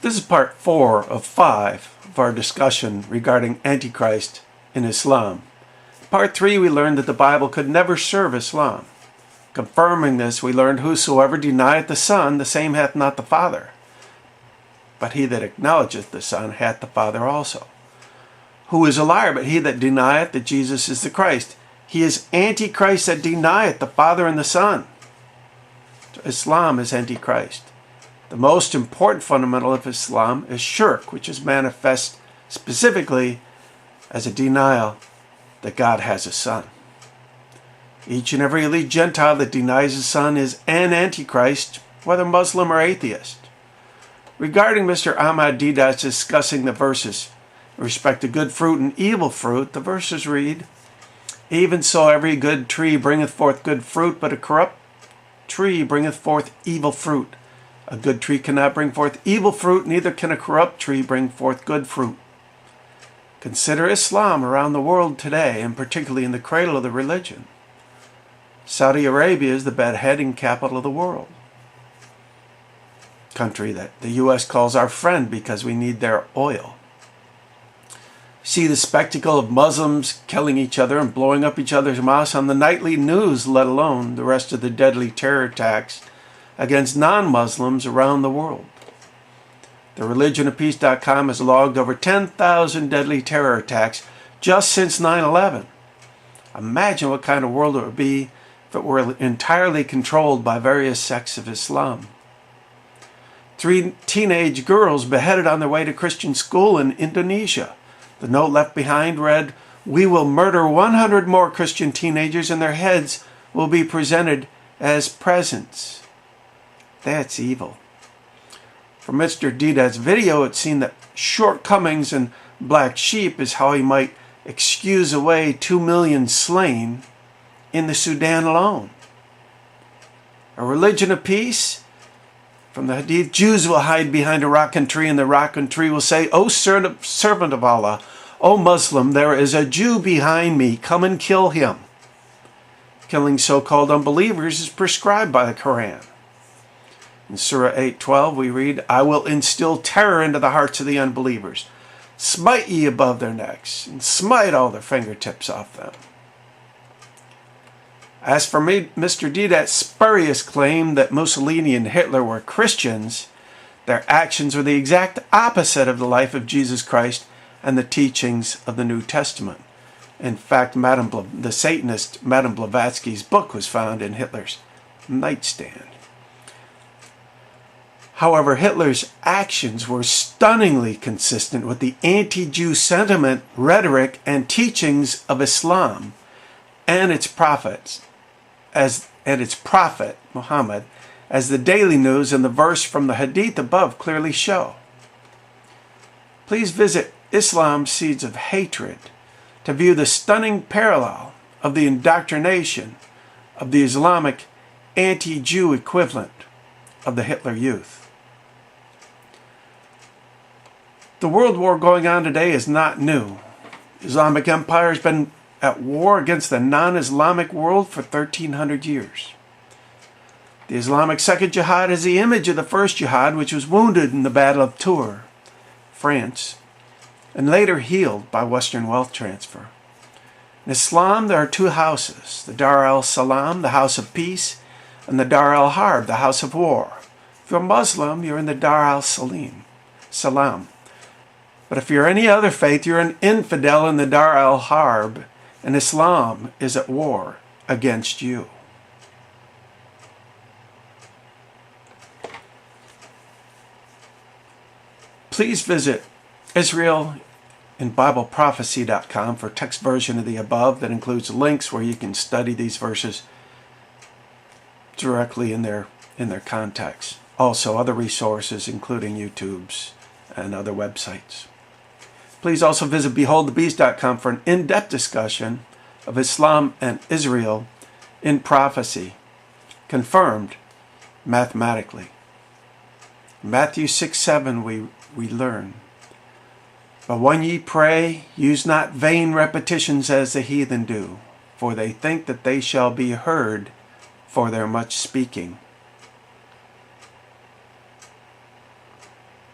This is part 4 of 5 of our discussion regarding Antichrist in Islam. Part 3, we learned that the Bible could never serve Islam. Confirming this, we learned, whosoever denieth the Son, the same hath not the Father. But he that acknowledgeth the Son hath the Father also. Who is a liar but he that denieth that Jesus is the Christ? He is Antichrist that denieth the Father and the Son. So Islam is Antichrist. The most important fundamental of Islam is shirk, which is manifest specifically as a denial that God has a son. Each and every elite Gentile that denies his son is an Antichrist, whether Muslim or atheist. Regarding Mr. Ahmad Deedat's discussing the verses in respect to good fruit and evil fruit, the verses read, "Even so every good tree bringeth forth good fruit, but a corrupt tree bringeth forth evil fruit. A good tree cannot bring forth evil fruit, neither can a corrupt tree bring forth good fruit." Consider Islam around the world today, and particularly in the cradle of the religion. Saudi Arabia is the beheading capital of the world. Country that the U.S. calls our friend because we need their oil. See the spectacle of Muslims killing each other and blowing up each other's mosques on the nightly news, let alone the rest of the deadly terror attacks against non-Muslims around the world. The religionofpeace.com has logged over 10,000 deadly terror attacks just since 9/11. Imagine what kind of world it would be if it were entirely controlled by various sects of Islam. 3 teenage girls beheaded on their way to Christian school in Indonesia. The note left behind read, "We will murder 100 more Christian teenagers and their heads will be presented as presents." That's evil. From Mr. Deedat's video, it seemed that shortcomings and black sheep is how he might excuse away 2 million slain in the Sudan alone. A religion of peace? From the Hadith, Jews will hide behind a rockin' tree, and the rockin' tree will say, "O servant of Allah, O Muslim, there is a Jew behind me, come and kill him." Killing so-called unbelievers is prescribed by the Quran. In Surah 8:12 we read, "I will instill terror into the hearts of the unbelievers. Smite ye above their necks, and smite all their fingertips off them." As for Mr. Deedat's spurious claim that Mussolini and Hitler were Christians, their actions were the exact opposite of the life of Jesus Christ and the teachings of the New Testament. In fact, the Satanist Madame Blavatsky's book was found in Hitler's nightstand. However, Hitler's actions were stunningly consistent with the anti-Jew sentiment, rhetoric, and teachings of Islam and its prophets, prophet, Muhammad, as the Daily News and the verse from the Hadith above clearly show. Please visit Islam's Seeds of Hatred to view the stunning parallel of the indoctrination of the Islamic anti-Jew equivalent of the Hitler Youth. The world war going on today is not new. The Islamic Empire has been at war against the non-Islamic world for 1,300 years. The Islamic Second Jihad is the image of the first jihad, which was wounded in the Battle of Tours, France, and later healed by Western wealth transfer. In Islam, there are 2 houses, the Dar al-Salam, the house of peace, and the Dar al-Harb, the house of war. If you're a Muslim, you're in the Dar al-Salam. But if you're any other faith, you're an infidel in the Dar al-Harb, and Islam is at war against you. Please visit Israel in BibleProphecy.com for text version of the above that includes links where you can study these verses directly in their context. Also other resources including YouTube's and other websites. Please also visit BeholdTheBeast.com for an in-depth discussion of Islam and Israel in prophecy, confirmed mathematically. In Matthew 6:7 we learn, "But when ye pray, use not vain repetitions as the heathen do, for they think that they shall be heard for their much speaking.